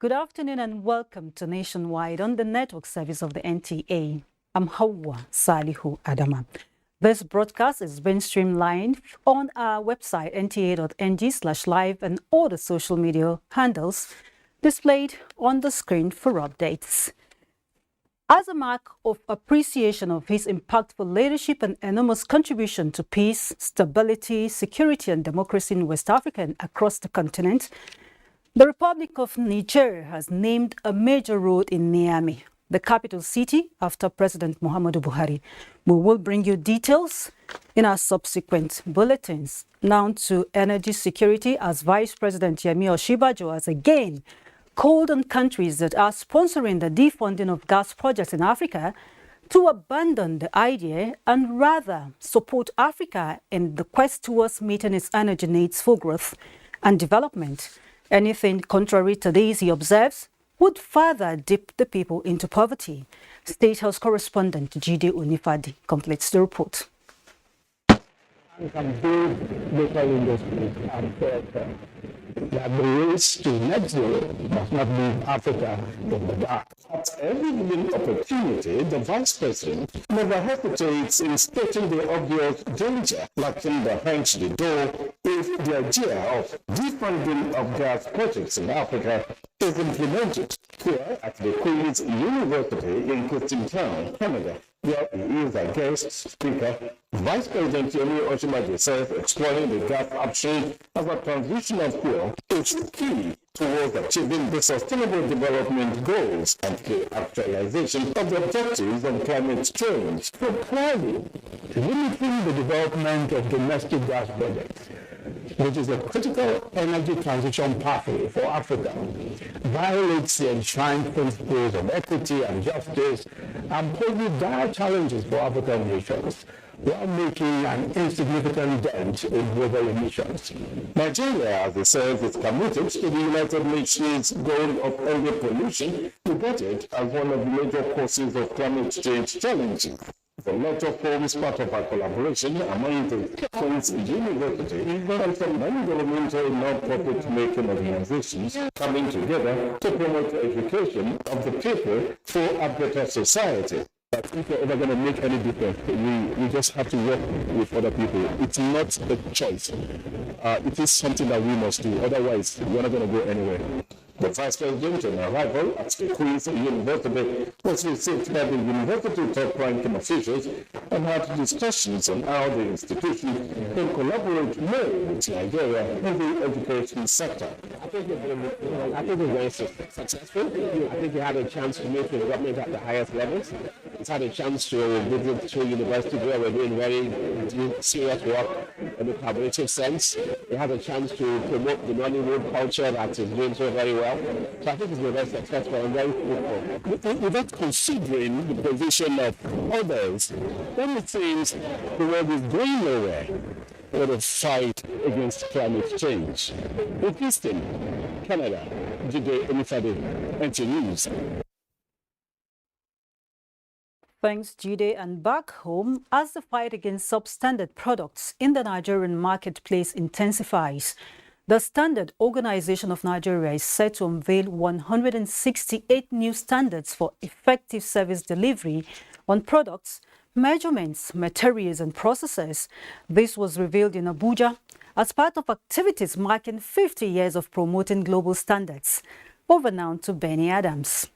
Good afternoon and welcome to Nationwide on the network service of the NTA. I'm Hawa Salihu Adama. This broadcast is being streamed live on our website nta.ng/live and all the social media handles displayed on the screen for updates. As a mark of appreciation of his impactful leadership and enormous contribution to peace, stability, security and democracy in West Africa and across the continent, the Republic of Niger has named a major road in Niamey, the capital city, after President Muhammadu Buhari. We will bring you details in our subsequent bulletins. Now to energy security, as Vice President Yemi Osinbajo has again called on countries that are sponsoring the defunding of gas projects in Africa to abandon the idea and rather support Africa in the quest towards meeting its energy needs for growth and development. Anything contrary to this, he observes, would further dip the people into poverty. State House correspondent Jide Onifadi completes the report. Some big local industries that the race to net zero must not leave Africa in the dark. At every given opportunity, the Vice President never hesitates in stating the obvious danger lurking behind the door if the idea of defunding of gas projects in Africa is implemented. Here at the Queen's University in Kingston Town, Canada, where he is a guest speaker, Vice President Yemi Osinbajo says exploring the gas option as a transitional fuel is key towards achieving the sustainable development goals and the actualization of the objectives of climate change. So clearly, limiting the development of domestic gas projects, which is a critical energy transition pathway for Africa, violates the enshrined principles of equity and justice and poses dire challenges for African nations, while making an insignificant dent in global emissions. Nigeria, as it says, is committed to the United Nations goal of ending pollution, regarded as one of the major causes of climate change challenges. The letter forms part of a collaboration among the Queen's University and some non-governmental non-profit making organizations coming together to promote education of the people for a better society. But if we're ever going to make any difference, we just have to work with other people. It's not a choice. It is something that we must do. Otherwise, we're not going to go anywhere. The Vice President, on arrival at the Queen's University, was received by the university top-ranking officials and had discussions on how the institution can collaborate more with Nigeria in the education sector. I think it's very successful. I think we had a chance to meet with the government at the highest levels. It's had a chance to visit two universities where we're doing very serious work in a collaborative sense. We had a chance to promote the Nollywood culture that is doing so very well. So I think it's been very successful and very fruitful. Without considering the position of others, then it seems the world is going nowhere for the fight against climate change. In Kingston, Canada, Jide Onifadi, NT News. Thanks, Jide. And back home, as the fight against substandard products in the Nigerian marketplace intensifies, the Standard Organization of Nigeria is set to unveil 168 new standards for effective service delivery on products, measurements, materials and processes. This was revealed in Abuja as part of activities marking 50 years of promoting global standards. Over now to Benny Adams.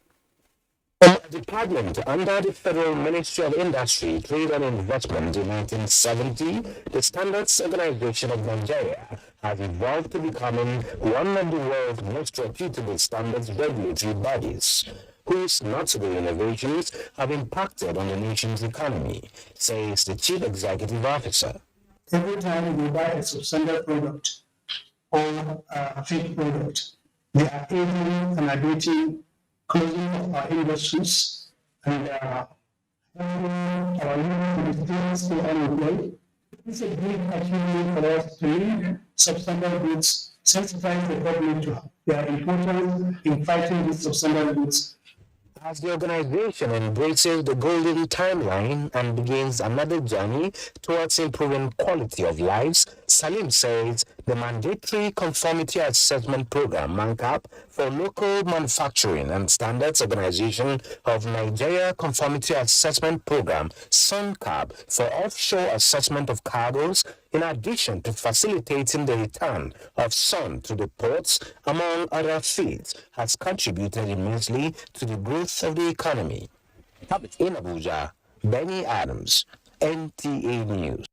A department under the Federal Ministry of Industry, Trade and Investment in 1970, the Standards Organization of Nigeria has evolved to becoming one of the world's most reputable standards regulatory bodies. whose notable innovations have impacted on the nation's economy, says the Chief Executive Officer. Every time we buy a substandard product or a fake product, they are aiding and abetting closing of our industries and helping our young stay unemployed. It's a big achievement for us to link substandard goods, sensitize the public to their importance in fighting these substandard goods. As the organization embraces the golden timeline and begins another journey towards improving quality of lives, Salim says the mandatory conformity assessment program (MANCAP) for local manufacturing and standards organization of Nigeria Conformity Assessment Program (SONCAP) for offshore assessment of cargoes, in addition to facilitating the return of sun to the ports, among other feats, has contributed immensely to the growth of the economy. In Abuja, Benny Adams, NTA News.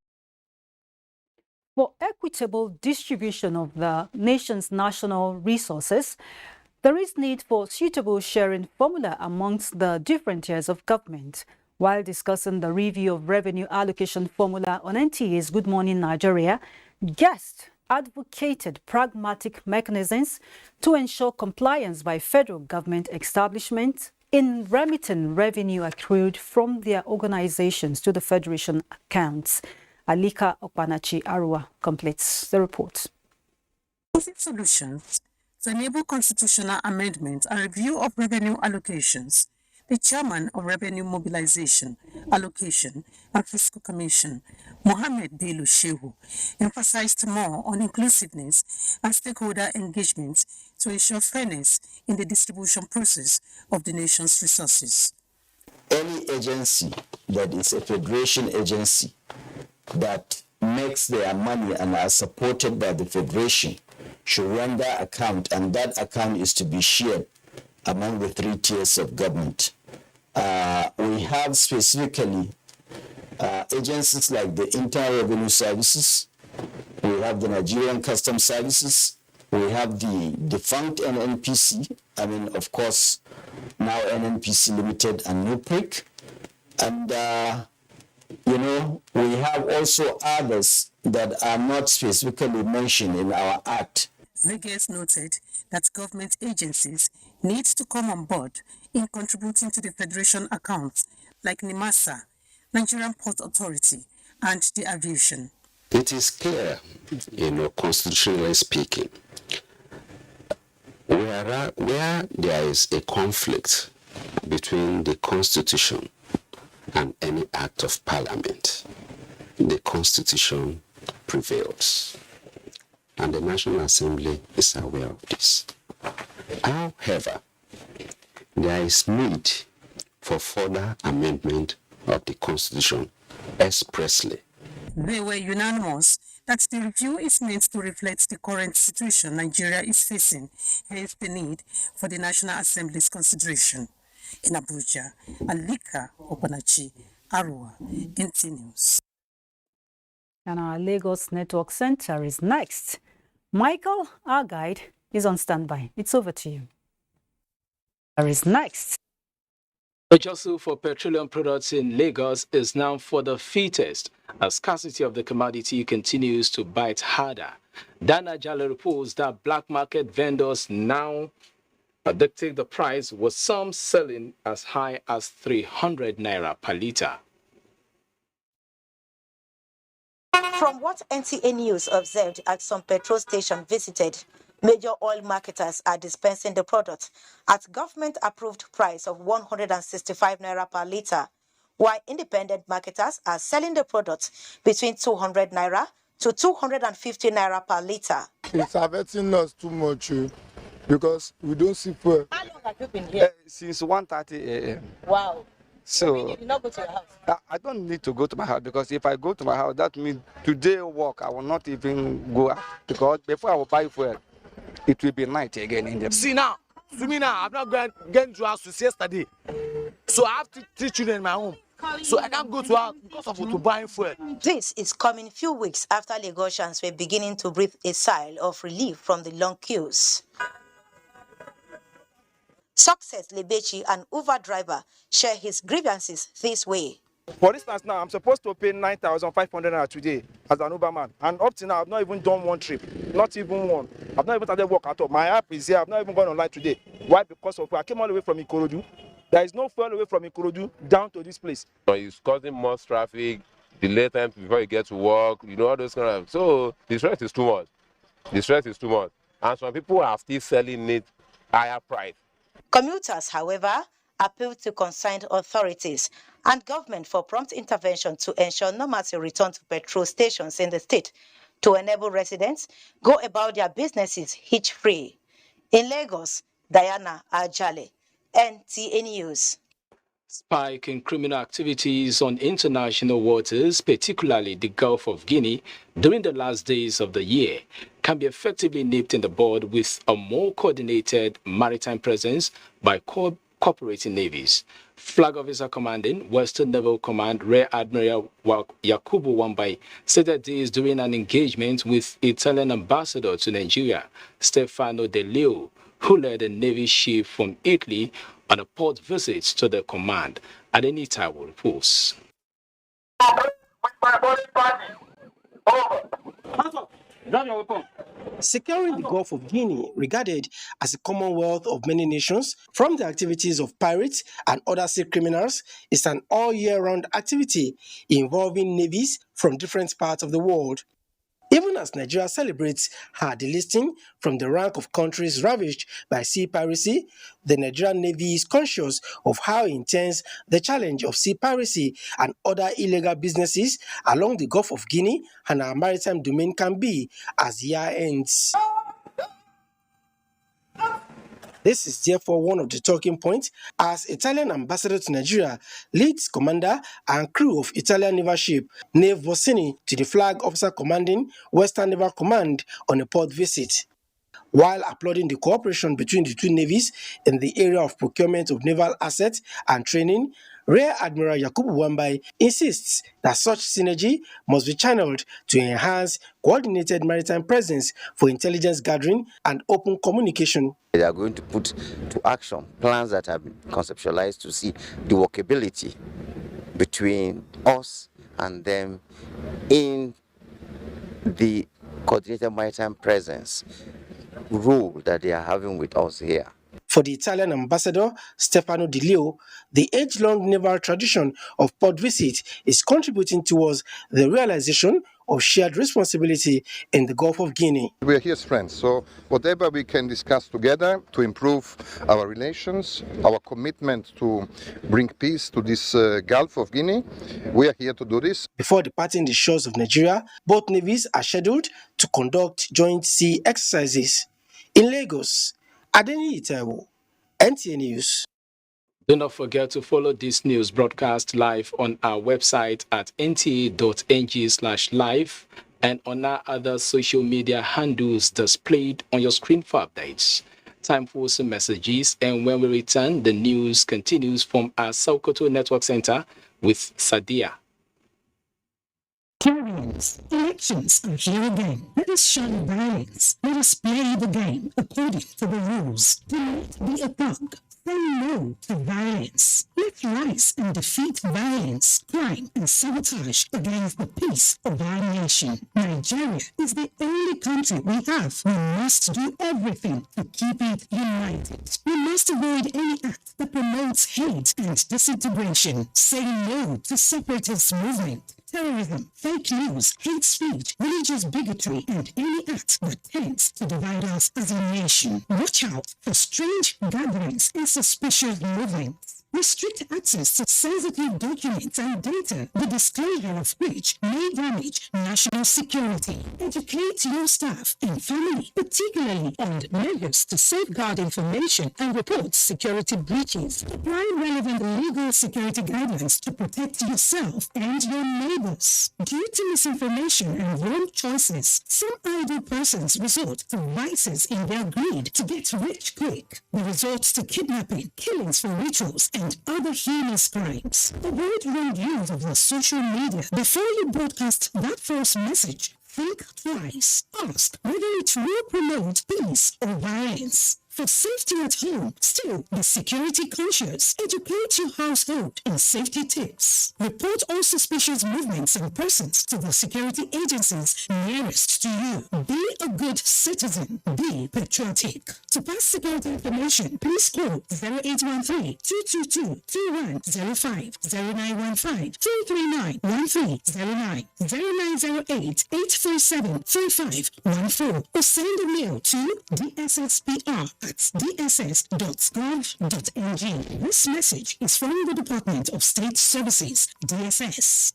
For equitable distribution of the nation's national resources, there is need for suitable sharing formula amongst the different tiers of government. While discussing the review of revenue allocation formula on NTA's Good Morning Nigeria, guests advocated pragmatic mechanisms to ensure compliance by federal government establishments in remitting revenue accrued from their organizations to the Federation accounts. Alika Okpanachi Arua completes the report. Solutions to enable constitutional amendment and review of revenue allocations, the chairman of Revenue Mobilization, Allocation and Fiscal Commission, Mohammed Bello Shehu, emphasized more on inclusiveness and stakeholder engagement to ensure fairness in the distribution process of the nation's resources. Any agency that is a federation agency that makes their money and are supported by the federation should render account, and that account is to be shared among the three tiers of government. We have specifically agencies like the Internal Revenue Services, we have the Nigerian Customs Services, we have the defunct NNPC, of course, now NNPC Limited and NUPRIC, and we have also others that are not specifically mentioned in our act. The guest noted that government agencies need to come on board in contributing to the Federation accounts like NIMASA, Nigerian Port Authority, and the aviation. It is clear, constitutionally speaking, where there is a conflict between the Constitution and any act of Parliament, the Constitution prevails. And the National Assembly is aware of this. However, there is need for further amendment of the Constitution expressly. They were unanimous that the review is meant to reflect the current situation Nigeria is facing, hence the need for the National Assembly's consideration. In Abuja, Alika Okpanachi Arua, NT News. And our Lagos Network Center is next. Michael, our guide, is on standby. It's over to you. Is next. The jostle for petroleum products in Lagos is now for the fittest as scarcity of the commodity continues to bite harder. Dana Jalo reports that black market vendors now dictate the price, with some selling as high as 300 naira per litre. From what NTA News observed at some petrol stations visited, major oil marketers are dispensing the product at government-approved price of 165 naira per litre, while independent marketers are selling the product between 200 naira to 250 naira per litre. It's affecting us too much because we don't see fuel. How long have you been here? Since 1:30 a.m. Wow. So you did not go to your house? I don't need to go to my house, because if I go to my house, that means today work, I will not even go out, because before I will buy fuel, it will be night again in the. See now, to me now, I'm not going to house since yesterday. So I have three children in my home. So I can't go to house because of to buying fuel. This is coming few weeks after Lagosians were beginning to breathe a sigh of relief from the long queues. Success Lebechi, an Uber driver, share his grievances this way. For instance, now I'm supposed to pay 9,500 naira today as an Uber man, and up to now I've not even done one trip, not even one. I've not even started work at all. My app is here. I've not even gone online today. Why? Because of I came all the way from Ikorodu. There is no fuel away from Ikorodu down to this place. It's causing more traffic, delay time before you get to work. All those kind of. So the stress is too much. The stress is too much, and some people are still selling it higher price. Commuters, however, appeal to concerned authorities and government for prompt intervention to ensure normalcy return to petrol stations in the state to enable residents go about their businesses hitch-free. In Lagos, Diana Ajale, NTA News. Spike in criminal activities on international waters, particularly the Gulf of Guinea, during the last days of the year, can be effectively nipped in the bud with a more coordinated maritime presence by cooperating navies. Flag Officer Commanding Western Naval Command Rear Admiral Yakubu Wambai said this during an engagement with Italian ambassador to Nigeria, Stefano De Leo, who led a Navy ship from Italy on a port visit to the command. Adeni Taiwo reports. Securing the Gulf of Guinea, regarded as a commonwealth of many nations from the activities of pirates and other sea criminals, is an all-year-round activity involving navies from different parts of the world. Even as Nigeria celebrates her delisting from the rank of countries ravaged by sea piracy, the Nigerian Navy is conscious of how intense the challenge of sea piracy and other illegal businesses along the Gulf of Guinea and our maritime domain can be as the year ends. This is therefore one of the talking points as Italian ambassador to Nigeria leads commander and crew of Italian naval ship Nave Bossini to the Flag Officer Commanding Western Naval Command on a port visit. While applauding the cooperation between the two navies in the area of procurement of naval assets and training, Rear Admiral Yakubu Wambai insists that such synergy must be channeled to enhance coordinated maritime presence for intelligence gathering and open communication. They are going to put to action plans that have been conceptualized to see the workability between us and them in the coordinated maritime presence role that they are having with us here. For the Italian ambassador, Stefano Di Leo, the age-long naval tradition of port visit is contributing towards the realization of shared responsibility in the Gulf of Guinea. We are here as friends, so whatever we can discuss together to improve our relations, our commitment to bring peace to this Gulf of Guinea, we are here to do this. Before departing the shores of Nigeria, both navies are scheduled to conduct joint sea exercises. In Lagos, Adeni Taiwo, NTA News. Do not forget to follow this news broadcast live on our website at nta.ng/live and on our other social media handles displayed on your screen for updates. Time for some messages, and when we return, the news continues from our Sokoto Network Center with Sadia. Carriers, elections are here again. Let us shun violence. Let us play the game according to the rules. Do not be a thug. Say no to violence. Let's rise and defeat violence, crime, and sabotage against the peace of our nation. Nigeria is the only country we have. We must do everything to keep it united. We must avoid any act that promotes hate and disintegration. Say no to separatist movement, terrorism, fake news, hate speech, religious bigotry, and any act that tends to divide us as a nation. Watch out for strange gatherings and suspicious movements. Restrict access to sensitive documents and data, the disclosure of which may damage national security. Educate your staff and family, particularly on measures to safeguard information and report security breaches. Apply relevant legal security guidelines to protect yourself and your neighbors. Due to misinformation and wrong choices, some idle persons resort to vices in their greed to get rich quick. They resort to kidnapping, killings for rituals, and other heinous crimes. Avoid wrong use of the social media. Before you broadcast that false message, think twice. Ask whether it will promote peace or violence. For safety at home, still be security conscious. Educate your household in safety tips. Report all suspicious movements and persons to the security agencies nearest to you. Be a good citizen. Be patriotic. To pass security information, please call 0813-222-2105, 0915-339-1309, 0908-847-3514, or send a mail to dsspr@dss.gov.ng. This message is from the Department of State Services, DSS.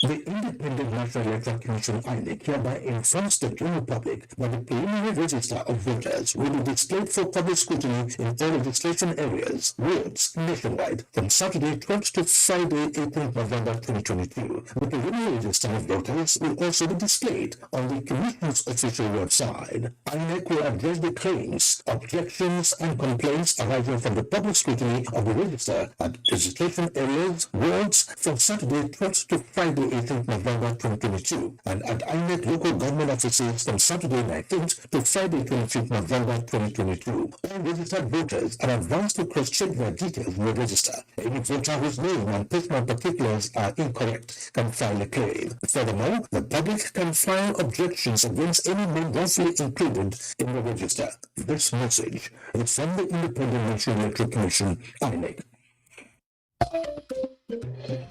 The Independent National Electoral Commission (INEC) hereby informs the general public that the preliminary register of voters will be displayed for public scrutiny in all legislation areas, wards, nationwide, from Saturday 12th to Friday 18th November 2022. The preliminary register of voters will also be displayed on the Commission's official website. INEC will address the claims, objections, and complaints arising from the public scrutiny of the register at legislation areas, wards, from Saturday 12th to Friday 18th November 2022, and at INEC local government offices from Saturday 19th to Friday 25th November 2022. All registered voters are advised to cross-check their details in the register. Any voter whose name and personal particulars are incorrect can file a claim. Furthermore, the public can file objections against any name wrongfully included in the register. This message is from the Independent National Electoral Commission, INEC.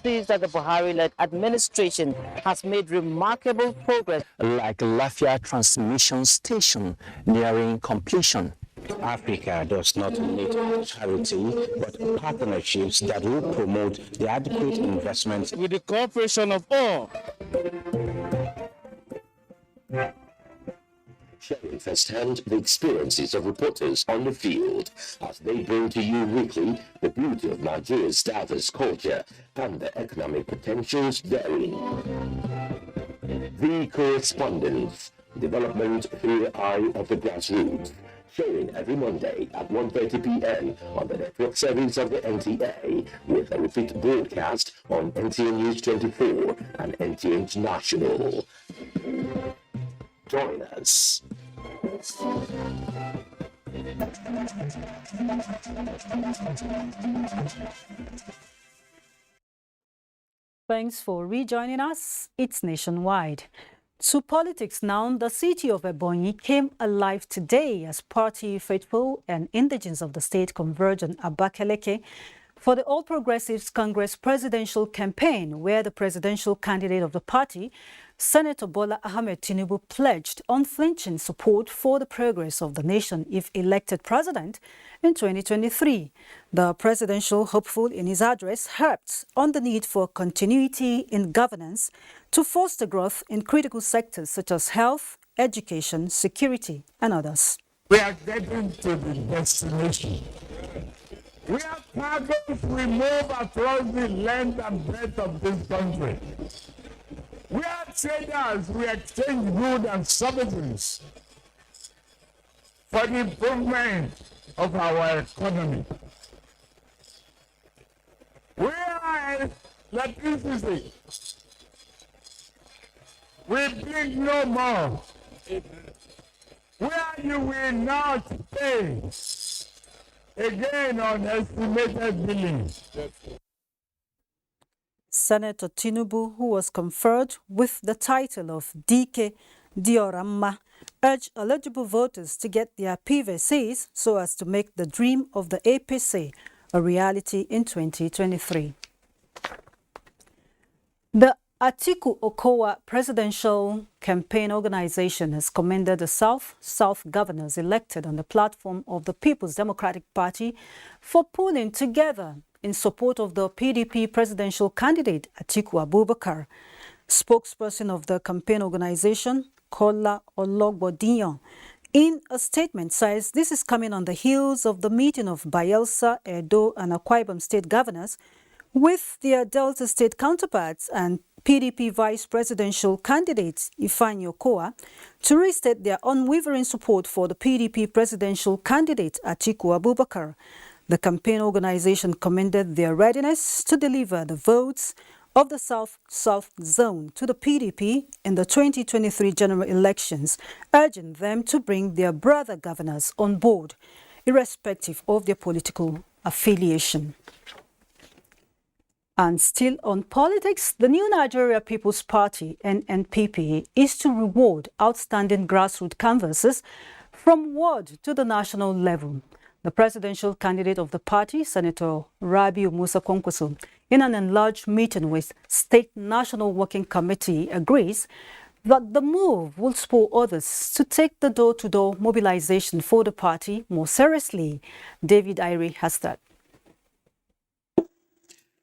Sees that the Buhari-led administration has made remarkable progress, like Lafia Transmission Station nearing completion. Africa does not need charity, but partnerships that will promote the adequate investment with the cooperation of all. Sharing firsthand the experiences of reporters on the field as they bring to you weekly the beauty of Nigeria's diverse culture and the economic potentials therein. The Correspondence, development through the eye of the grassroots, showing every Monday at 1:30 p.m. on the network service of the NTA, with a repeat broadcast on NTA News 24 and NTA International. Join us. Thanks for rejoining us. It's Nationwide. To politics now, the city of Ebonyi came alive today as party faithful and indigents of the state converged on Abakaleke for the All Progressives Congress presidential campaign, where the presidential candidate of the party, Senator Bola Ahmed Tinubu, pledged unflinching support for the progress of the nation if elected president in 2023. The presidential hopeful in his address harped on the need for continuity in governance to foster growth in critical sectors such as health, education, security, and others. We are getting to the destination. We are targets we move across the length and breadth of this country. We are traders, we exchange goods and services for the improvement of our economy. We are electricity. We blink no more. Where you will not pay again on estimated billing. Senator Tinubu, who was conferred with the title of DK Diorama, urged eligible voters to get their PVCs so as to make the dream of the APC a reality in 2023. The Atiku Okowa Presidential Campaign Organization has commended the South governors elected on the platform of the People's Democratic Party for pulling together in support of the PDP presidential candidate Atiku Abubakar. Spokesperson of the campaign organization, Kola Ologbodiyan, in a statement says this is coming on the heels of the meeting of Bayelsa, Edo and Akwa Ibom state governors with their Delta state counterparts and PDP vice presidential candidate Ifeanyi Okowa to restate their unwavering support for the PDP presidential candidate Atiku Abubakar. The campaign organization commended their readiness to deliver the votes of the South Zone to the PDP in the 2023 general elections, urging them to bring their brother governors on board. irrespective of their political affiliation. And still on politics, the new Nigeria People's Party, NNPP, is to reward outstanding grassroots canvassers from ward to the national level. The presidential candidate of the party, Senator Rabiu Musa Kwankwaso, in an enlarged meeting with State National Working Committee, agrees that the move will spur others to take the door-to-door mobilization for the party more seriously. David Ire has that.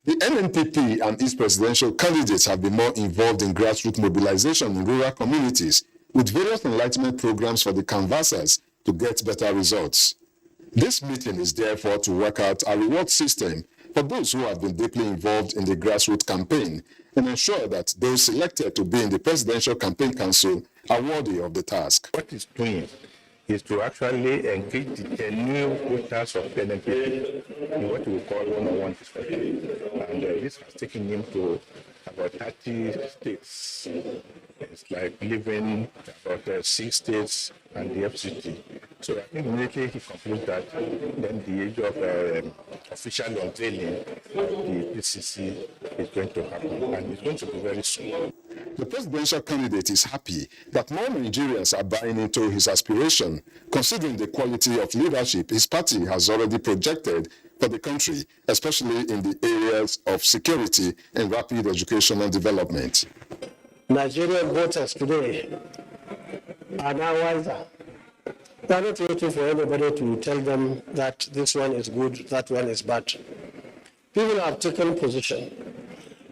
The NNPP and its presidential candidates have been more involved in grassroots mobilization in rural communities with various enlightenment programs for the canvassers to get better results. This meeting is therefore to work out a reward system for those who have been deeply involved in the grassroots campaign and ensure that those selected to be in the Presidential Campaign Council are worthy of the task. What it's doing is to actually engage the new voters of NNPP in what we call one-on-one discussion. And this has taken him to about 30 states. It's like living about 6 states and the FCT. So I think immediately he concludes that then the age of official unveiling of the PCC is going to happen, and it's going to be very soon. The presidential candidate is happy that more Nigerians are buying into his aspiration, considering the quality of leadership his party has already projected for the country, especially in the areas of security and rapid educational development. Nigerian voters today are now wiser. They are not waiting for anybody to tell them that this one is good, that one is bad. People have taken position,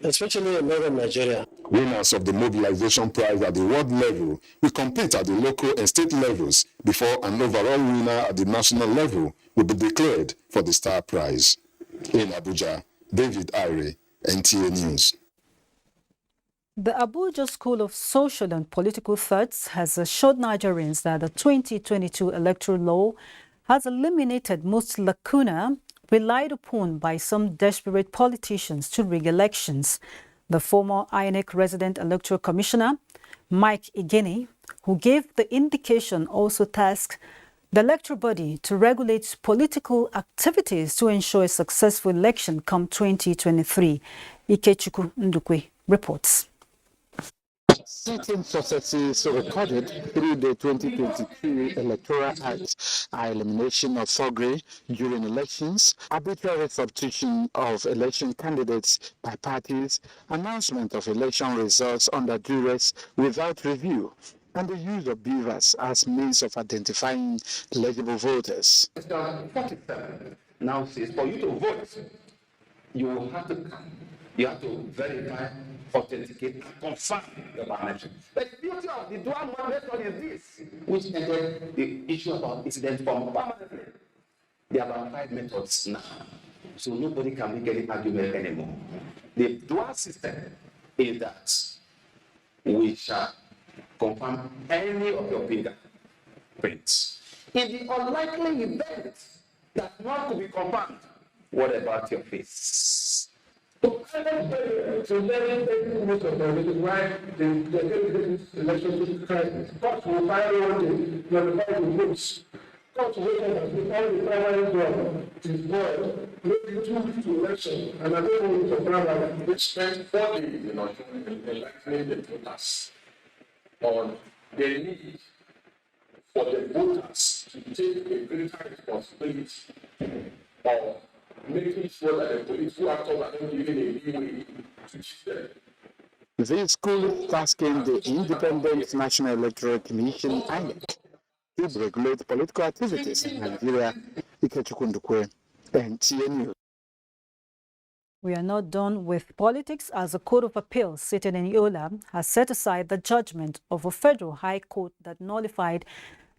especially in northern Nigeria. Winners of the mobilization prize at the world level will compete at the local and state levels before an overall winner at the national level will be declared for the star prize. In Abuja, David Ire, NTA News. The Abuja School of Social and Political Thoughts has assured Nigerians that the 2022 electoral law has eliminated most lacuna relied upon by some desperate politicians to rig elections. The former INEC resident electoral commissioner, Mike Igini, who gave the indication, also tasked the electoral body to regulate political activities to ensure a successful election come 2023. Ikechukwu Ndukwe reports. Certain successes recorded through the 2022 Electoral Act are elimination of forgery during elections, arbitrary substitution of election candidates by parties, announcement of election results under duress without review, and the use of beavers as means of identifying eligible voters. 47 now says for you to vote, you will have to come. You have to verify, authenticate, and confirm your biometric. The beauty of the dual method is this, which ended the issue about incident form permanently. There are about 5 methods now, so nobody can make any argument anymore. The dual system is that we shall confirm any of your fingerprints. In the unlikely event that one could be confirmed, what about your face? So very most of them, which is why they get this election crisis. Courts will finally one day notify the votes. Courts will wake up and say all the primary job is void. Maybe 2 weeks to election, and I don't know if the primary they spent 4 days in electing the voters on the need for the voters to take a greater responsibility of making sure that the political actors are not given a leeway to cheat them. The school is tasking the Independent National Electoral Commission, INEC, to regulate political activities in Nigeria. Ikechukwu Ndukwe, NTA News. We are not done with politics, as the Court of Appeal sitting in Yola has set aside the judgment of a federal high court that nullified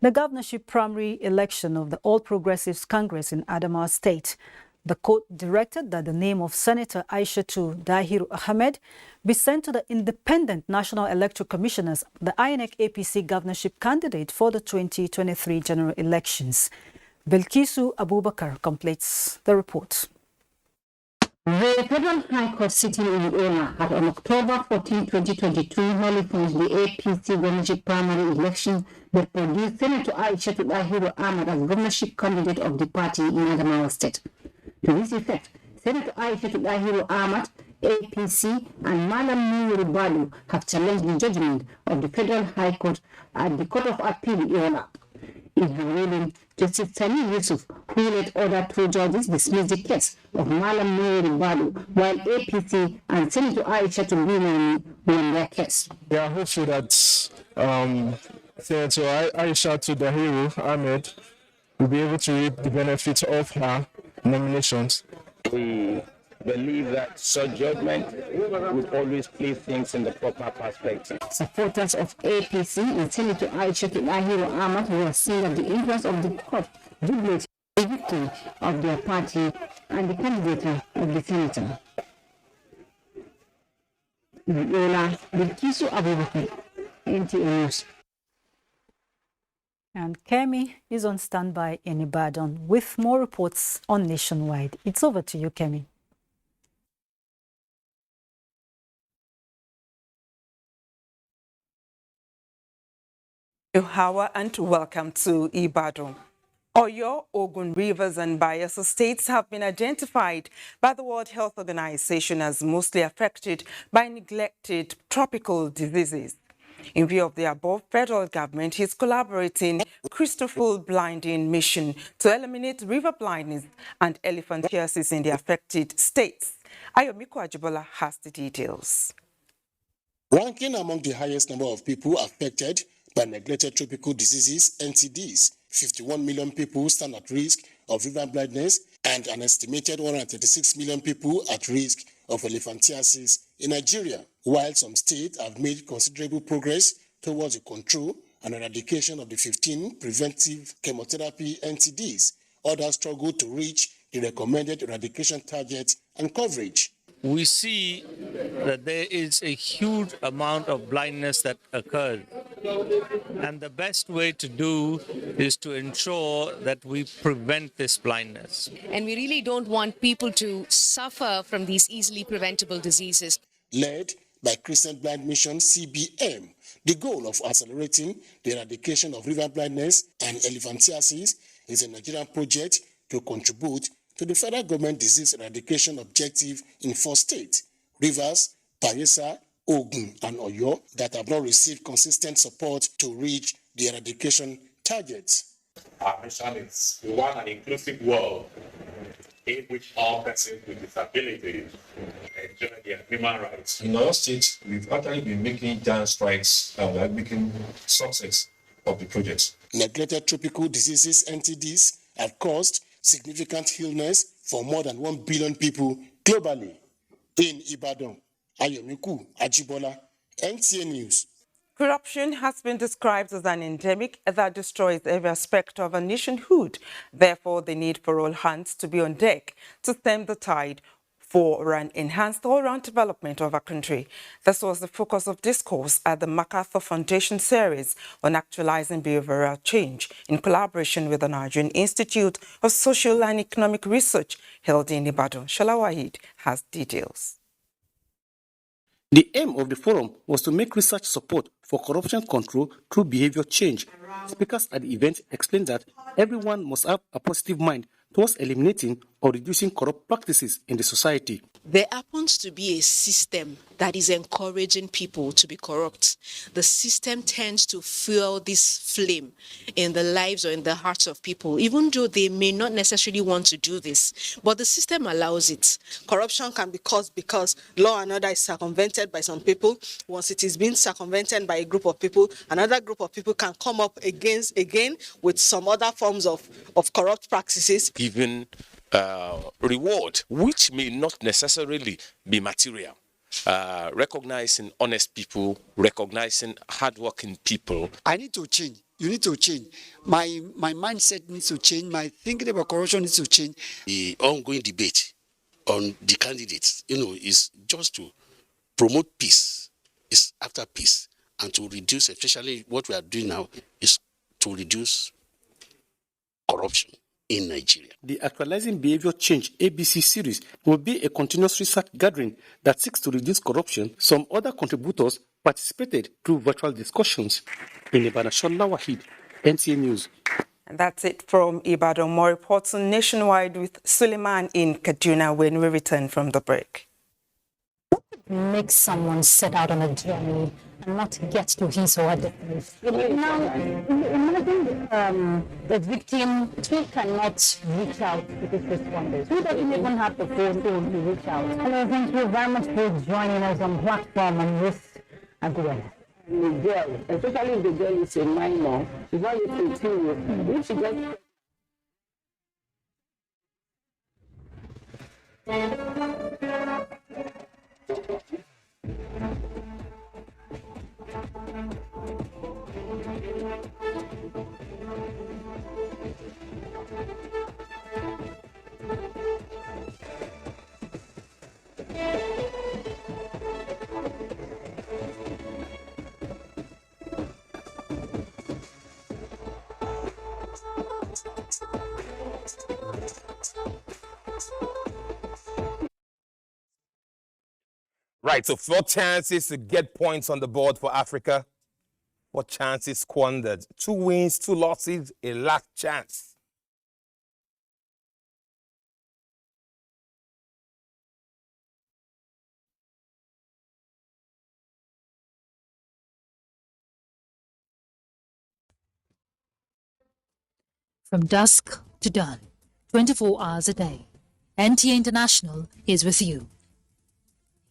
the governorship primary election of the All Progressives Congress in Adamawa State. The court directed that the name of Senator Aishatu Dahiru Ahmed be sent to the Independent National Electoral Commissioners, the INEC APC governorship candidate for the 2023 general elections. Bilkisu Abubakar completes the report. The Federal High Court sitting in Ola had on October 14, 2022, nullified the APC governorship primary election that produced Senator Aisha Dahiru Ahmad as governorship candidate of the party in Adamawa State. To this effect, Senator Aisha Dahiru Ahmad, APC, and Malam Nuru Balu have challenged the judgment of the Federal High Court at the Court of Appeal in Ola. In her ruling, Justice Sani Yusuf, who led other two judges, dismissed the case of Malam Nuru Balu, while APC and Senator Aisha Binani won their case. We are hopeful that Senator Aisha Dahiru Ahmed will be able to reap the benefits of her nominations. We believe that such judgment would always place things in the proper perspective. Supporters of APC and Senator Aisha Dahiru Ahmad were saying that the influence of the court violates the victory of their party and the candidature of the senator. Yola Bilkisu Abubakar, NTA News. And Kemi is on standby in Ibadan with more reports on Nationwide. It's over to you, Kemi. Uhawa and welcome to Ibadan. Oyo, Ogun, Rivers and Bayelsa states have been identified by the World Health Organization as mostly affected by neglected tropical diseases. In view of the above, federal government is collaborating Crystal Blinding Mission to eliminate river blindness and elephantiasis in the affected states. Ayomiko Ajibola has the details. Ranking among the highest number of people affected by neglected tropical diseases, NTDs, 51 million people stand at risk of river blindness and an estimated 136 million people at risk of elephantiasis in Nigeria, while some states have made considerable progress towards the control and eradication of the 15 preventive chemotherapy NTDs. Others struggle to reach the recommended eradication target and coverage. We see that there is a huge amount of blindness that occurs. And the best way to do is to ensure that we prevent this blindness. And we really don't want people to suffer from these easily preventable diseases. Led by Crescent Blind Mission CBM, the goal of accelerating the eradication of river blindness and elephantiasis is a Nigerian project to contribute to the federal government disease eradication objective in 4 states, Rivers, Bayelsa, Ogun, and Oyo, that have not received consistent support to reach the eradication targets. Our mission is we want an inclusive world in which all persons with disabilities enjoy their human rights. In our state, we've actually been making giant strides and we are making success of the project. Neglected tropical diseases, NTDs, have caused significant illness for more than 1 billion people globally. In Ibadan, Ayomiku Ajibola, NTA News. Corruption has been described as an endemic that destroys every aspect of a nationhood. Therefore, the need for all hands to be on deck to stem the tide for an enhanced all-round development of our country. This was the focus of discourse at the MacArthur Foundation series on actualizing behavioral change in collaboration with the Nigerian Institute of Social and Economic Research held in Ibadan. Shala Wahid has details. The aim of the forum was to make research support for corruption control through behavior change. Speakers at the event explained that everyone must have a positive mind towards eliminating or reducing corrupt practices in the society. There happens to be a system that is encouraging people to be corrupt. The system tends to fuel this flame in the lives or in the hearts of people, even though they may not necessarily want to do this. But the system allows it. Corruption can be caused because law and order is circumvented by some people. Once it is being circumvented by a group of people, another group of people can come up again with some other forms of corrupt practices. Given reward, which may not necessarily be material. Recognizing honest people, recognizing hardworking people. I need to change. You need to change. My mindset needs to change. My thinking about corruption needs to change. The ongoing debate on the candidates, is just to promote peace. It's after peace. And to reduce, especially what we are doing now, is to reduce corruption. in Nigeria. The Actualizing Behavior Change ABC series will be a continuous research gathering that seeks to reduce corruption. Some other contributors participated through virtual discussions. In Ibadan, Shola Wahid, NTA News. And that's it from Ibadan. More reports on Nationwide with Suleiman in Kaduna when we return from the break. Make someone set out on a journey and not get to his or her destination. Now, imagine the victim who cannot reach out to his responders, who doesn't even have the phone to reach out. Hello, thank you very much for joining us on platform and with Abuja. The girl, especially if the girl is a minor, she's not yet 18 years. If she gets Right, so 4 chances to get points on the board for Africa. 4 chances squandered. 2 wins, 2 losses, a last chance. From dusk to dawn, 24 hours a day, NTA International is with you.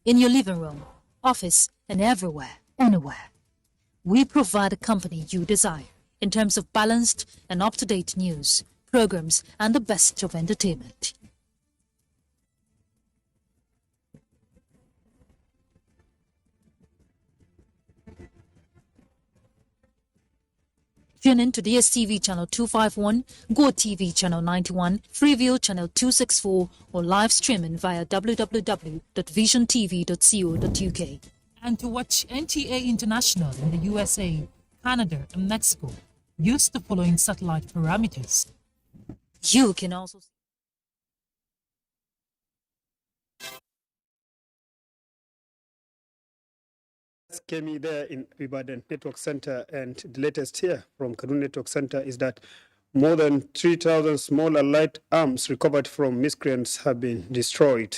In your living room, office, and everywhere, anywhere. We provide the company you desire in terms of balanced and up-to-date news, programs, and the best of entertainment. Tune in to DSTV channel 251, GoTV channel 91, Freeview channel 264, or live streaming via www.visiontv.co.uk. And to watch NTA International in the USA, Canada, and Mexico, use the following satellite parameters. You can also Kemi there in Ibadan Network Center, and the latest here from Kaduna Network Center is that more than 3,000 small and light arms recovered from miscreants have been destroyed.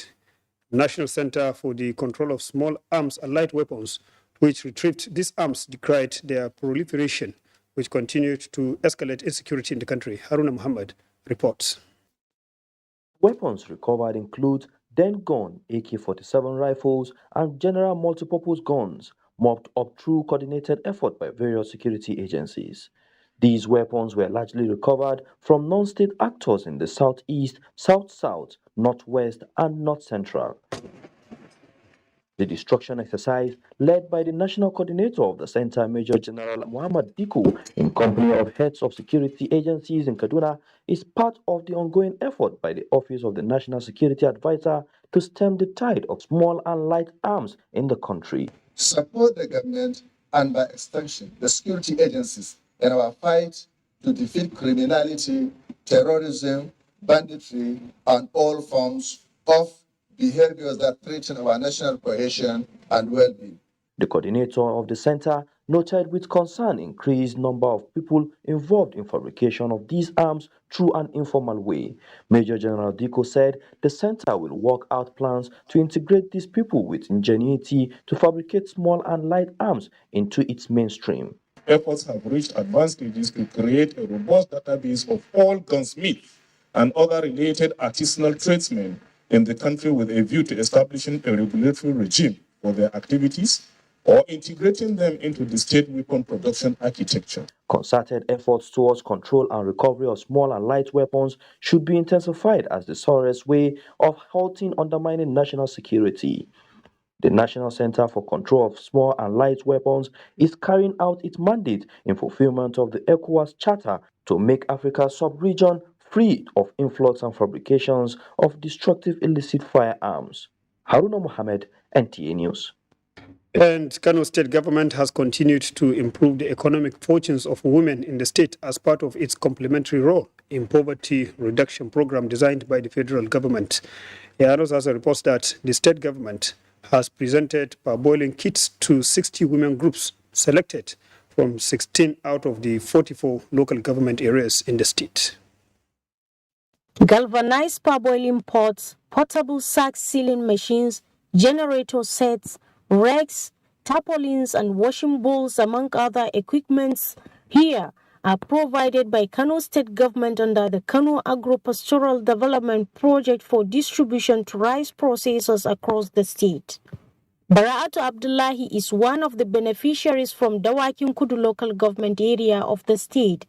National Center for the Control of Small Arms and Light Weapons, which retrieved these arms, decried their proliferation, which continued to escalate insecurity in the country. Haruna Muhammad reports. Weapons recovered include den gun, AK-47 rifles, and general multipurpose guns, mopped up through coordinated effort by various security agencies. These weapons were largely recovered from non-state actors in the southeast, south-south, northwest, and north-central. The destruction exercise, led by the national coordinator of the center, Major General Muhammad Diko, in company of heads of security agencies in Kaduna, is part of the ongoing effort by the Office of the National Security Advisor to stem the tide of small and light arms in the country. Support the government and, by extension, the security agencies in our fight to defeat criminality, terrorism, banditry, and all forms of behaviors that threaten our national cohesion and well-being. The coordinator of the center noted with concern increased number of people involved in fabrication of these arms through an informal way. Major General Diko said the center will work out plans to integrate these people with ingenuity to fabricate small and light arms into its mainstream. Efforts have reached advanced stages to create a robust database of all gunsmiths and other related artisanal tradesmen in the country with a view to establishing a regulatory regime for their activities or integrating them into the state weapon production architecture. Concerted efforts towards control and recovery of small and light weapons should be intensified as the surest way of halting undermining national security. The National Center for Control of Small and Light Weapons is carrying out its mandate in fulfillment of the ECOWAS Charter to make Africa's sub-region free of influx and fabrications of destructive illicit firearms. Haruna Mohammed, NTA News. And Kano State government has continued to improve the economic fortunes of women in the state as part of its complementary role in poverty reduction program designed by the federal government. Yanos also reports that the state government has presented parboiling kits to 60 women groups selected from 16 out of the 44 local government areas in the state. Galvanized parboiling pots, portable sack sealing machines, generator sets, racks, tarpaulins and washing bowls, among other equipments here are provided by Kano State Government under the Kano Agro-Pastoral Development Project for distribution to rice processors across the state. Bara'atu Abdullahi is one of the beneficiaries from Dawakin Kudu local government area of the state.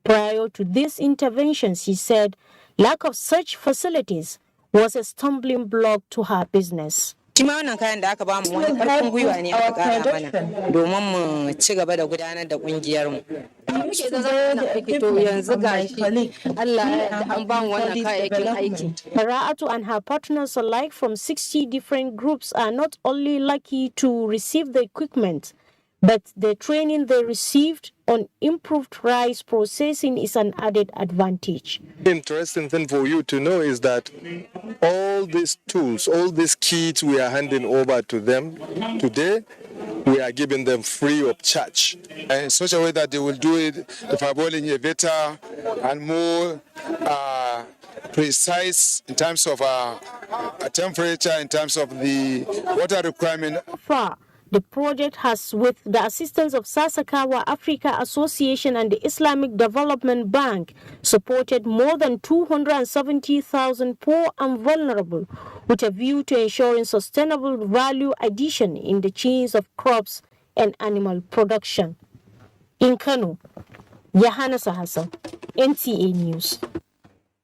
Prior to this intervention, she said lack of such facilities was a stumbling block to her business. Wannan kayan da aka ba mu wani karfin gwiwa ne aka kara mana domin mu ci gaba da gudanar da kungiyar mu. Muke da zama to yanzu gashi Allah ya an ba mu wannan kayayyakin aiki. Bara'atu and her partners alike from 60 different groups are not only lucky to receive the equipment, but the training they received on improved rice processing is an added advantage. The interesting thing for you to know is that all these tools, all these kits we are handing over to them today, we are giving them free of charge. And in such a way that they will do it, the parboiling better and more precise in terms of temperature, in terms of the water requirement. The project has, with the assistance of Sasakawa Africa Association and the Islamic Development Bank, supported more than 270,000 poor and vulnerable, with a view to ensuring sustainable value addition in the chains of crops and animal production. In Kano, Yahana Hassan, NTA News.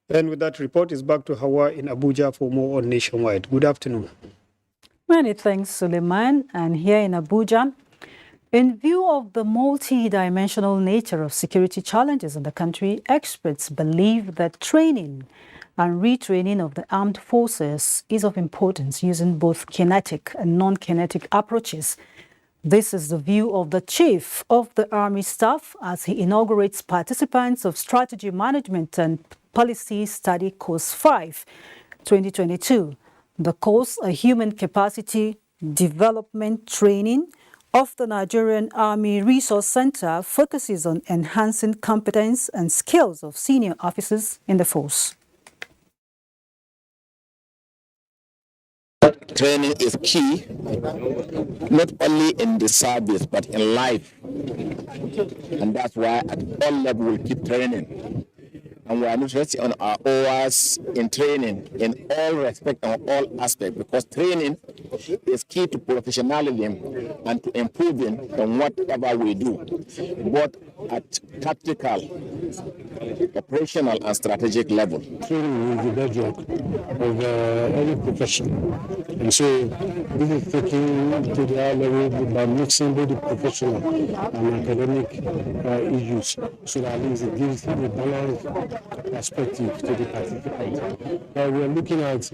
And with that report, is back to Hawa in Abuja for more on Nationwide. Good afternoon. Many thanks, Suleiman. And here in Abuja, in view of the multi-dimensional nature of security challenges in the country, experts believe that training and retraining of the armed forces is of importance, using both kinetic and non-kinetic approaches. This is the view of the Chief of the Army Staff as he inaugurates participants of Strategy Management and Policy Study Course 5, 2022. The course, a human capacity development training of the Nigerian Army Resource Center, focuses on enhancing competence and skills of senior officers in the force. Training is key, not only in the service, but in life. And that's why at all levels we keep training. And we are interested on our hours in training in all respect and all aspects, because training is key to professionalism and to improving on whatever we do, both at tactical, operational, and strategic level. Training is the bedrock of any profession. And so this is taking to the high level by mixing both the professional and academic issues, so that at least it gives a balanced perspective to the participants. We are looking at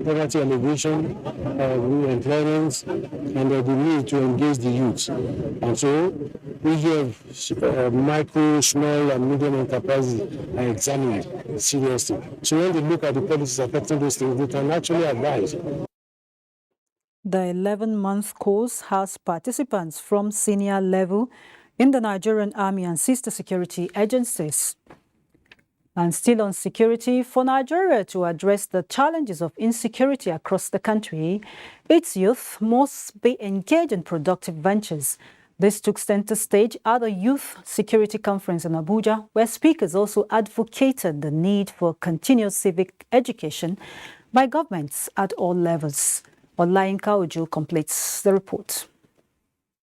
poverty alleviation, employment, and the need to engage the youth. And so issues of micro, small, and medium enterprises are examined seriously. So when they look at the policies affecting those things, they can actually advise. The 11-month course has participants from senior level in the Nigerian Army and sister security agencies. And still on security, for Nigeria to address the challenges of insecurity across the country, its youth must be engaged in productive ventures. This took center stage at the Youth Security Conference in Abuja, where speakers also advocated the need for continuous civic education by governments at all levels. Olayinka Ojo completes the report.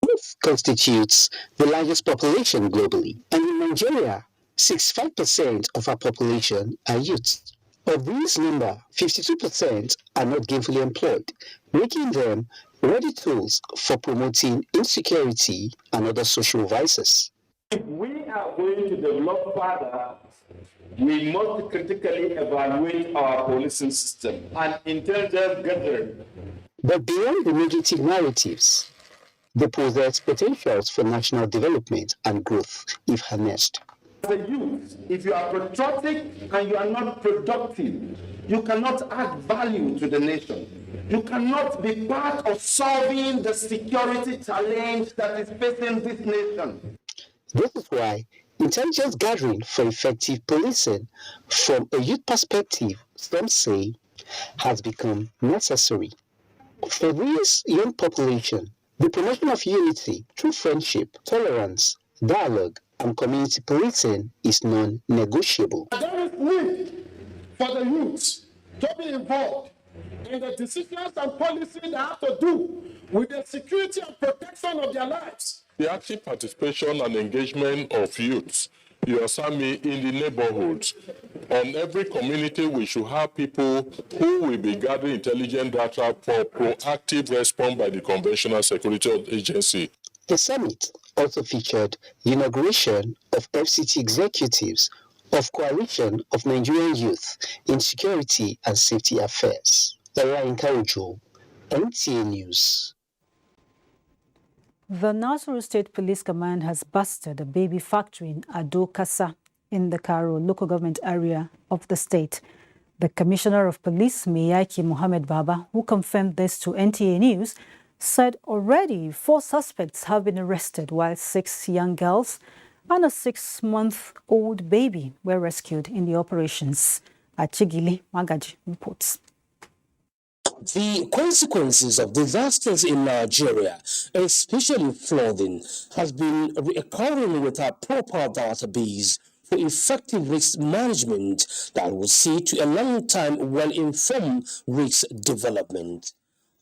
Youth constitutes the largest population globally, and in Nigeria, 65% of our population are youth. Of this number, 52% are not gainfully employed, making them ready tools for promoting insecurity and other social vices. If we are going to develop further, we must critically evaluate our policing system and intelligence gathering. But beyond the negative narratives, they possess potentials for national development and growth if harnessed. As a youth, if you are patriotic and you are not productive, you cannot add value to the nation. You cannot be part of solving the security challenge that is facing this nation. This is why intelligence gathering for effective policing from a youth perspective, some say, has become necessary. For this young population, the promotion of unity through friendship, tolerance, dialogue, and community policing is non-negotiable. There is need for the youth to be involved in the decisions and policies that have to do with the security and protection of their lives. The active participation and engagement of youths, Yosami, in the neighborhoods. On every community, we should have people who will be gathering intelligent data for proactive response by the conventional security agency. The summit also featured the inauguration of FCT executives of Coalition of Nigerian Youth in Security and Safety Affairs. Elaine Kaujo, NTA News. The Nasuru State Police Command has busted a baby factory in Ado Kasa in the Karo local government area of the state. The Commissioner of Police, Miyaki Mohammed Baba, who confirmed this to NTA News, said already 4 suspects have been arrested while 6 young girls and a 6-month-old baby were rescued in the operations. Achigili Magaji reports. The consequences of disasters in Nigeria, especially flooding, has been recurring with a proper database for effective risk management that will see to a long-time well-informed risk development.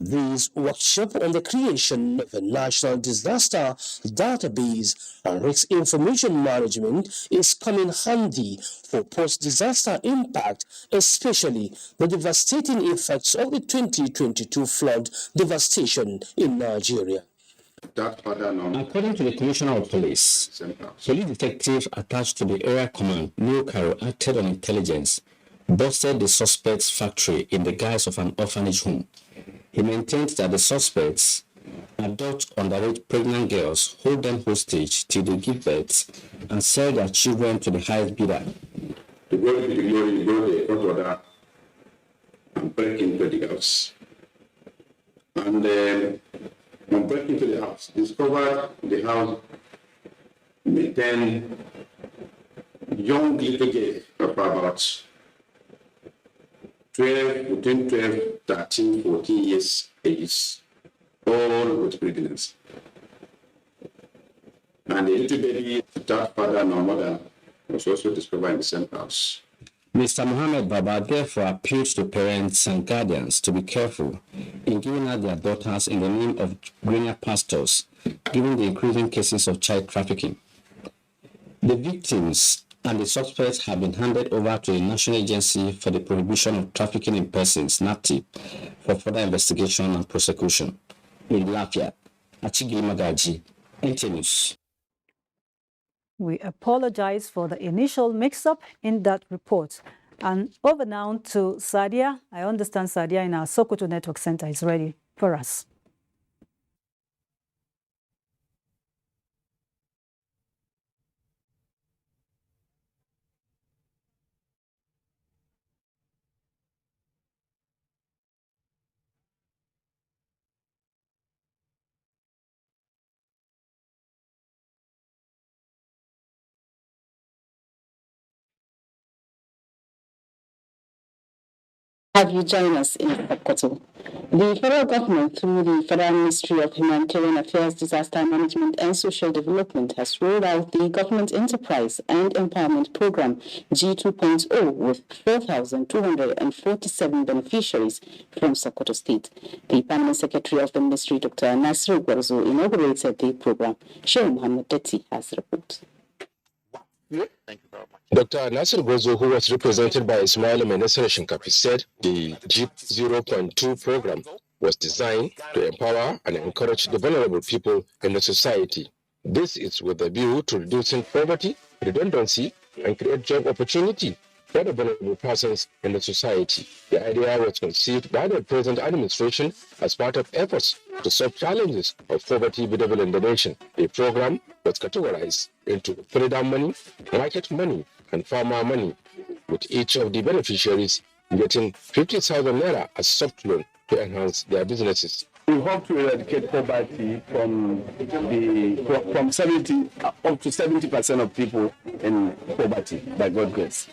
This workshop on the creation of a national disaster database and risk information management is coming handy for post-disaster impact, especially the devastating effects of the 2022 flood devastation in Nigeria. According to the Commissioner of Police, police detectives attached to the area command, New Cairo, acted on intelligence, busted the suspect's factory in the guise of an orphanage home. He maintained that the suspects adopt underage pregnant girls, hold them hostage till they give birth, and sell their children to the highest bidder. To go to the glory, go to the front order and break into the house. And on breaking into the house, discovered the house with 10 young little girls of about between 12, 13, 14 years ages, all with pregnancy. And the little baby, without father nor mother, was also discovered in the same house. Mr. Mohammed Baba therefore appealed to parents and guardians to be careful in giving out their daughters in the name of greener pastures, given the increasing cases of child trafficking. The victims and the suspects have been handed over to the National Agency for the Prohibition of Trafficking in Persons, NATI, for further investigation and prosecution. In Lafia, Achigi Magaji, NTA News. We apologize for the initial mix-up in that report. And over now to Sadia. I understand Sadia in our Sokoto Network Center is ready for us. Have you joined us in Sokoto? The federal government, through the Federal Ministry of Humanitarian Affairs, Disaster Management and Social Development, has rolled out the Government Enterprise and Empowerment Program G2.0 with 4,247 beneficiaries from Sokoto State. The Permanent Secretary of the Ministry, Dr. Nasiru Gwarzo, inaugurated the program. Sheikh Muhammad Detti has the report. Thank you very much. Dr. Nasir Gozo, who was represented by Ismail Menesere Shinkafi, said the JIP 0.2 program was designed to empower and encourage the vulnerable people in the society. This is with a view to reducing poverty, redundancy, and create job opportunity for the vulnerable persons in the society. The idea was conceived by the present administration as part of efforts to solve challenges of poverty visible in the nation. The program was categorized into trader money, market money, and farmer money, with each of the beneficiaries getting 50,000 naira as soft loan to enhance their businesses. We hope to eradicate poverty from 70 up to 70% of people in poverty by God's grace.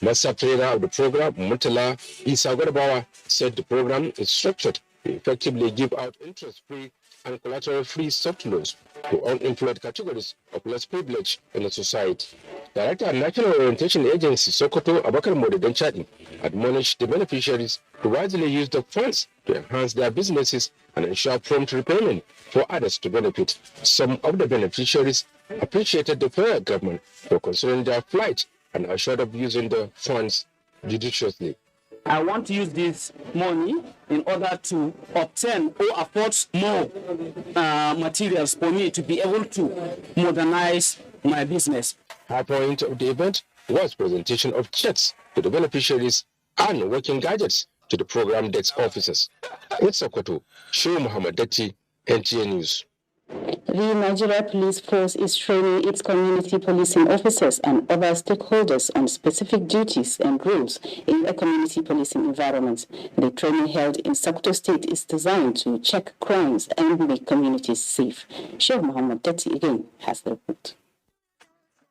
Master trader of the program, Murtala Isa Gwarbawa, said the program is structured to effectively give out interest-free and collateral-free soft loans to unemployed categories of less privilege in the society. Director of National Orientation Agency Sokoto Abakar Modedan Chadi admonished the beneficiaries to wisely use the funds to enhance their businesses and ensure prompt repayment for others to benefit. Some of the beneficiaries appreciated the federal government for considering their plight and assured of using the funds judiciously. I want to use this money in order to obtain or afford more materials for me to be able to modernize my business. High point of the event was presentation of checks to the beneficiaries and working gadgets to the program desk officers. In Sokoto, Shehu Muhammad Datti, NTA News. The Nigeria Police Force is training its community policing officers and other stakeholders on specific duties and roles in a community policing environment. The training held in Sokoto State is designed to check crimes and make communities safe. Sheikh Muhammad Datti again has the report.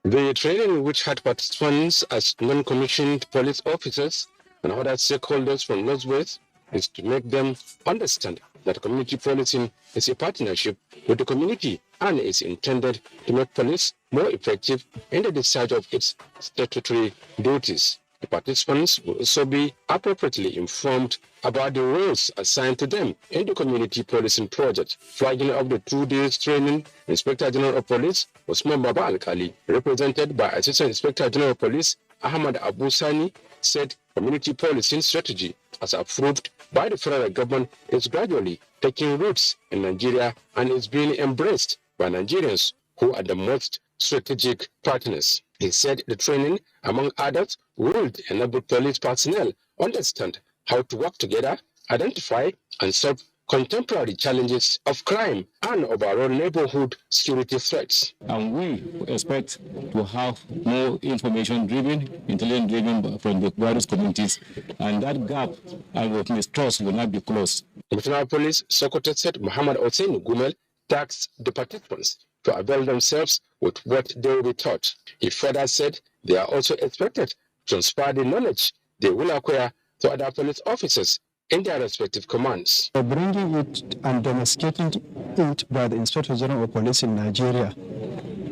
The training, which had participants as non-commissioned police officers and other stakeholders from Northwest, is to make them understand that community policing is a partnership with the community and is intended to make police more effective in the discharge of its statutory duties. The participants will also be appropriately informed about the roles assigned to them in the community policing project. Flagging of the 2 days training, Inspector General of Police Usman Baba Alkali, represented by Assistant Inspector General of Police Ahmad Abu Sani, said community policing strategy, as approved by the federal government, is gradually taking roots in Nigeria and is being embraced by Nigerians who are the most strategic partners. He said the training, among others, would enable police personnel understand how to work together, identify and solve contemporary challenges of crime and overall neighborhood security threats. And we expect to have more information-driven, intelligence-driven from the various communities, and that gap of mistrust will not be closed. Commissioner of Police Sokoto said Muhammad Hossein Gumel tasked the participants to avail themselves with what they will be taught. He further said they are also expected to transfer the knowledge they will acquire to other police officers in their respective commands. Bringing it and domesticating it by the Inspector General of Police in Nigeria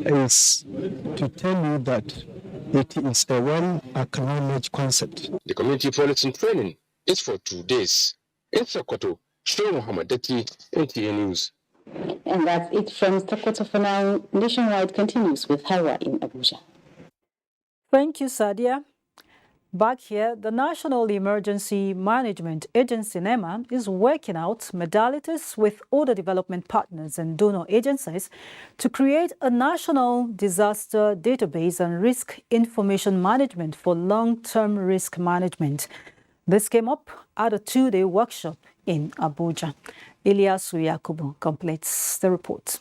is to tell you that it is a well-acknowledged concept. The community policing training is for 2 days. In Sokoto, Shehu Muhammad Datti, NTA News. And that's it from Sokoto for now. Nationwide continues with Hawa in Abuja. Thank you, Sadia. Back here, the National Emergency Management Agency, NEMA, is working out modalities with other development partners and donor agencies to create a national disaster database and risk information management for long-term risk management. This came up at a 2-day workshop in Abuja. Ilyasu Yakubu completes the report.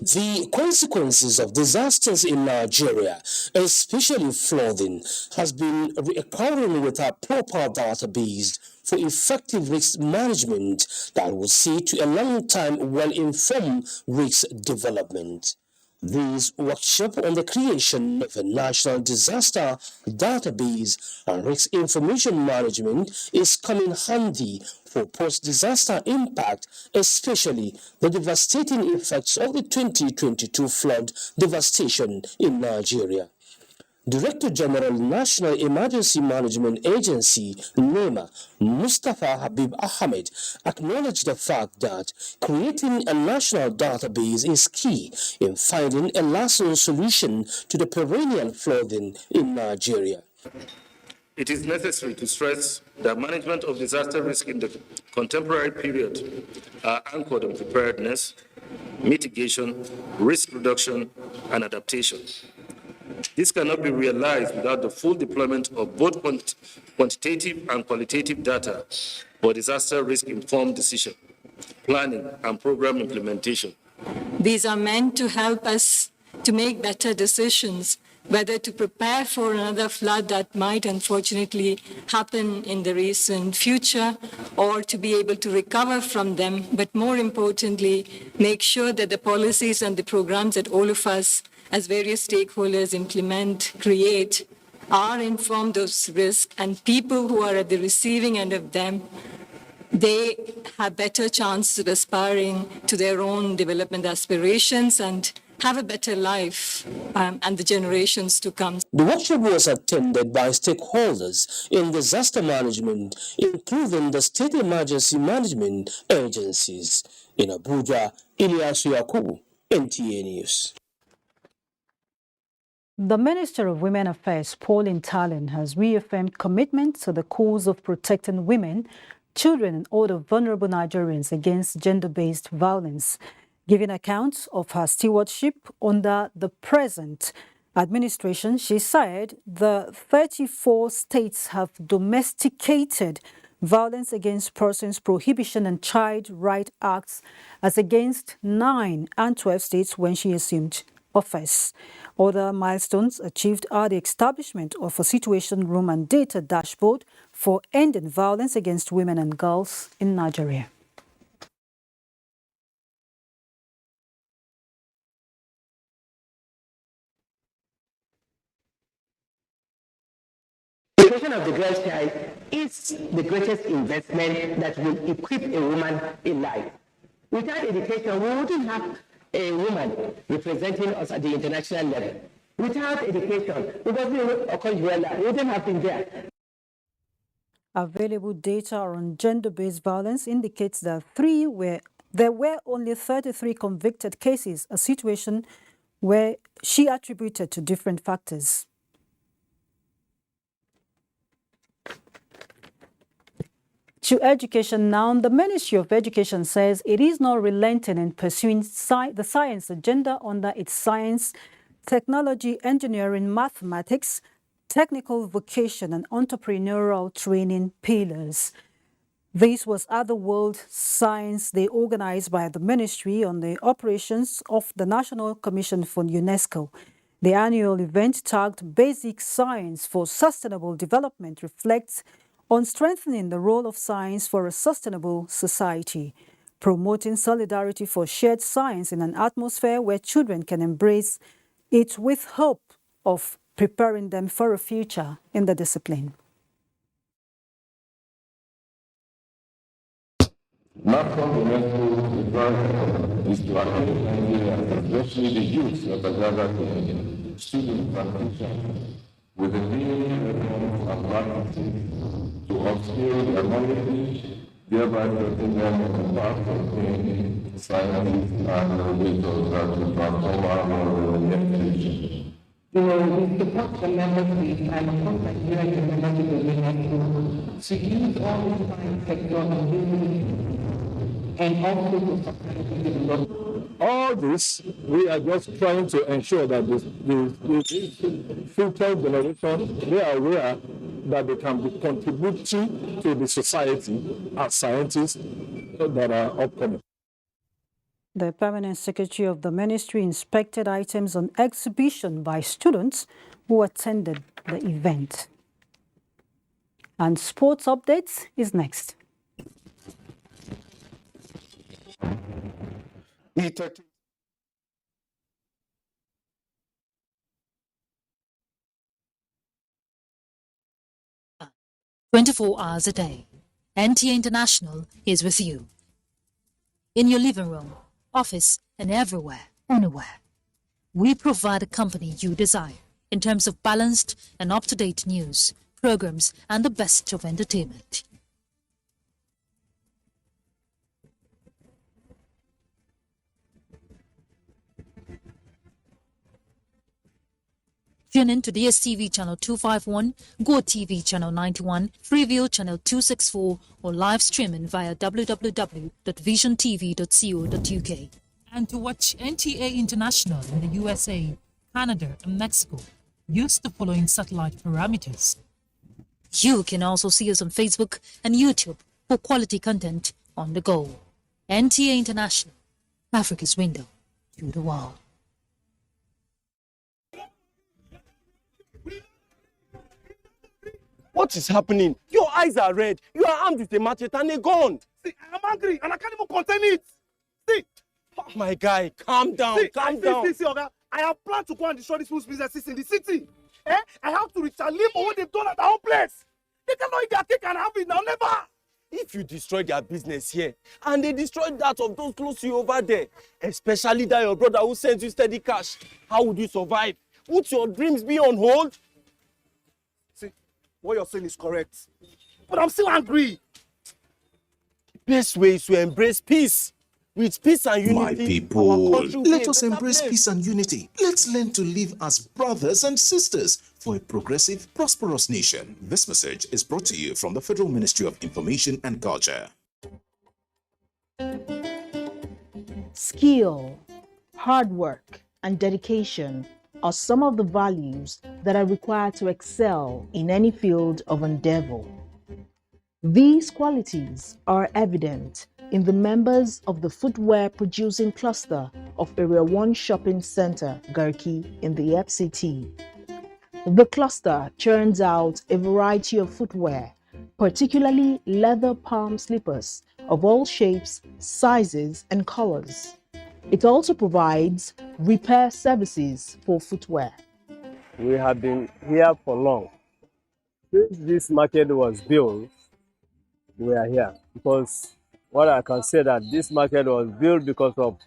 The consequences of disasters in Nigeria, especially flooding, has been recurring with a proper database for effective risk management that will see to a long-time well-informed risk development. This workshop on the creation of a national disaster database and risk information management is coming handy for post-disaster impact, especially the devastating effects of the 2022 flood devastation in Nigeria. Director General National Emergency Management Agency, NEMA, Mustafa Habib Ahmed, acknowledged the fact that creating a national database is key in finding a lasting solution to the perennial flooding in Nigeria. It is necessary to stress that management of disaster risk in the contemporary period are anchored on preparedness, mitigation, risk reduction, and adaptation. This cannot be realized without the full deployment of both quantitative and qualitative data for disaster risk-informed decision, planning, and program implementation. These are meant to help us to make better decisions, whether to prepare for another flood that might unfortunately happen in the recent future, or to be able to recover from them, but more importantly, make sure that the policies and the programs that all of us as various stakeholders implement, create, are informed of risk, and people who are at the receiving end of them, they have better chances of aspiring to their own development aspirations and have a better life and the generations to come. The workshop was attended by stakeholders in disaster management, including the state emergency management agencies. In Abuja, Ilyasu Yakubu, NTA News. The Minister of Women Affairs, Pauline Talon, has reaffirmed commitment to the cause of protecting women, children and other vulnerable Nigerians against gender-based violence, giving accounts of her stewardship under the present administration. She said the 34 states have domesticated Violence Against Persons Prohibition and Child Right Acts as against 9 and 12 states when she assumed office. Other milestones achieved are the establishment of a situation room and data dashboard for ending violence against women and girls in Nigeria. The education of the girl child is the greatest investment that will equip a woman in life. Without education, we wouldn't have a woman representing us at the international level. Without education, because we wouldn't have been there. Available data on gender-based violence indicates that there were only 33 convicted cases, a situation where she attributed to different factors. To education now, the Ministry of Education says it is not relenting in pursuing the science agenda under its science, technology, engineering, mathematics, technical vocation and entrepreneurial training pillars. This was at the World Science Day organized by the Ministry on the operations of the National Commission for UNESCO. The annual event tagged Basic Science for Sustainable Development reflects on strengthening the role of science for a sustainable society, promoting solidarity for shared science in an atmosphere where children can embrace it with hope of preparing them for a future in the discipline. Not fundamental advantage is to accompany Nigerians, especially the youth of the gathered student transition, with the daily reforms and practices to upskill their knowledge, thereby putting them on the path of being scientists and innovators that will transform our world in the near future. We support the member states and of course Nigeria is a member of the UNESCO to use all the science technology and also to support development. All this, we are just trying to ensure that the future generation, they are aware that they can be contributing to the society as scientists that are upcoming. The Permanent Secretary of the Ministry inspected items on exhibition by students who attended the event. And sports updates is next. E30. – 24 hours a day, NTA International is with you. In your living room, office, and everywhere, anywhere. We provide a company you desire in terms of balanced and up-to-date news, programs, and the best of entertainment. Tune in to DSTV channel 251, GoTV channel 91, Freeview channel 264, or live streaming via www.visiontv.co.uk. And to watch NTA International in the USA, Canada, and Mexico, use the following satellite parameters. You can also see us on Facebook and YouTube for quality content on the go. NTA International, Africa's window to the world. What is happening? Your eyes are red. You are armed with a machete and a gun. See, I'm angry and I can't even contain it. See. Oh, my guy, calm down, calm down. See, Oga, I have planned to go and destroy these people's businesses in the city. I have to retaliate for what they've done at our own place. They cannot eat their cake and have it now, never. If you destroy their business here, and they destroy that of those close to you over there, especially that your brother who sends you steady cash, how would you survive? Would your dreams be on hold? See, what you're saying is correct. But I'm still angry. The best way is to embrace peace. With peace and unity, my people, let us embrace place. peace and unity. Let's learn to live as brothers and sisters for a progressive, prosperous nation. This message is brought to you from the Federal Ministry of Information and Culture. Skill, hard work, and dedication are some of the values that are required to excel in any field of endeavor. These qualities are evident in the members of the footwear producing cluster of Area 1 Shopping Center, Garki, in the FCT. The cluster churns out a variety of footwear, particularly leather palm slippers of all shapes, sizes, and colors. It also provides repair services for footwear. We have been here for long. Since this market was built, we are here because what I can say that this market was built because of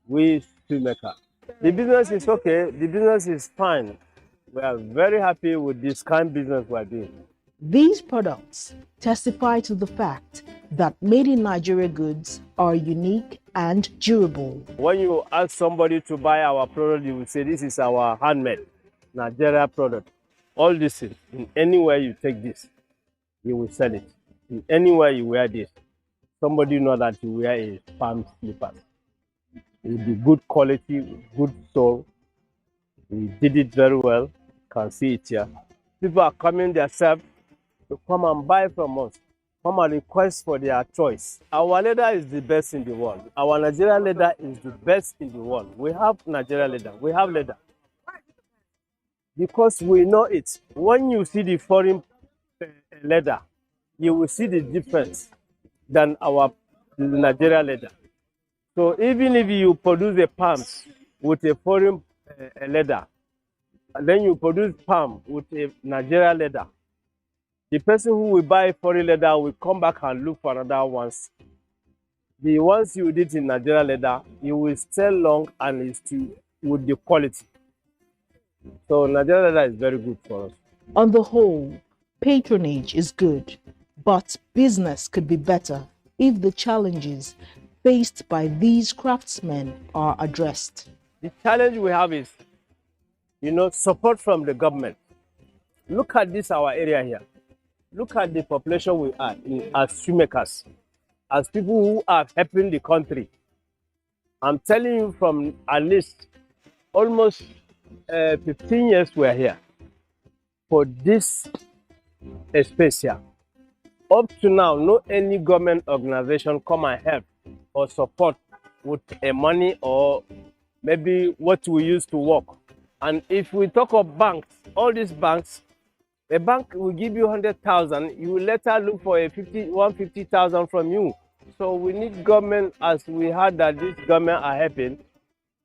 we shoemaker. The business is okay, the business is fine. We are very happy with this kind of business we are doing. These products testify to the fact that made in Nigeria goods are unique and durable. When you ask somebody to buy our product, you will say this is our handmade Nigeria product. All this is, in anywhere you take this, you will sell it. In anywhere you wear this, somebody know that you wear a palm slippers. It will be good quality, good sole. We did it very well. Can see it here. People are coming themselves to come and buy from us. Come and request for their choice. Our leather is the best in the world. Our Nigerian leather is the best in the world. We have Nigerian leather. We have leather. Because we know it. When you see the foreign leather, you will see the difference than our Nigerian leather. So even if you produce a palms with a foreign leather, and then you produce palm with a Nigerian leather, the person who will buy foreign leather will come back and look for another ones. The ones you did in Nigerian leather, you will sell long and it's still with the quality. So Nigerian leather is very good for us. On the whole, patronage is good, but business could be better if the challenges faced by these craftsmen are addressed. The challenge we have is, support from the government. Look at this, our area here. Look at the population we are as shoemakers, as people who are helping the country. I'm telling you, from at least almost 15 years we are here for this space here. Up to now, no any government organization come and help or support with a money or maybe what we use to work. And if we talk of banks, all these banks, a bank will give you 100,000, you will later look for a 150,000 from you. So we need government, as we heard that this government are helping,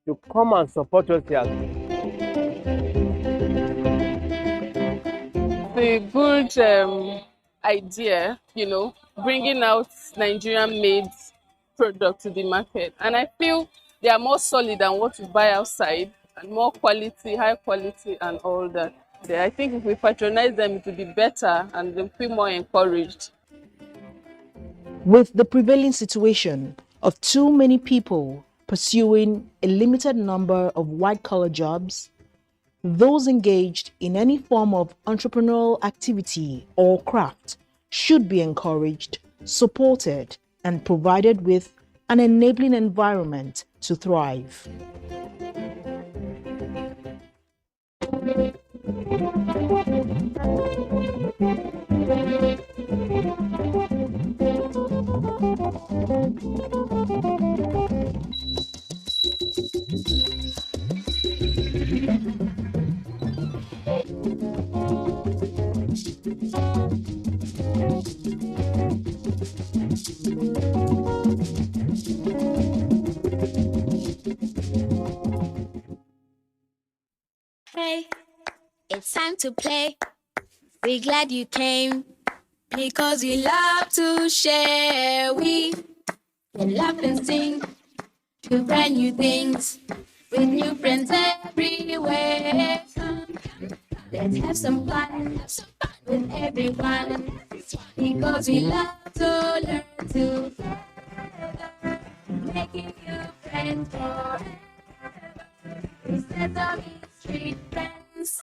to come and support us here. The good idea, bringing out Nigerian-made product to the market. And I feel they are more solid than what you buy outside, and more quality, high quality, and all that. I think if we patronize them, it will be better and they'll feel more encouraged. With the prevailing situation of too many people pursuing a limited number of white-collar jobs, those engaged in any form of entrepreneurial activity or craft should be encouraged, supported, and provided with an enabling environment to thrive. it's time to play. We're glad you came because we love to share. We can laugh and sing, do brand new things with new friends everywhere. Let's have some fun with everyone because we love to learn together, making new friends forever. We set on the street friends.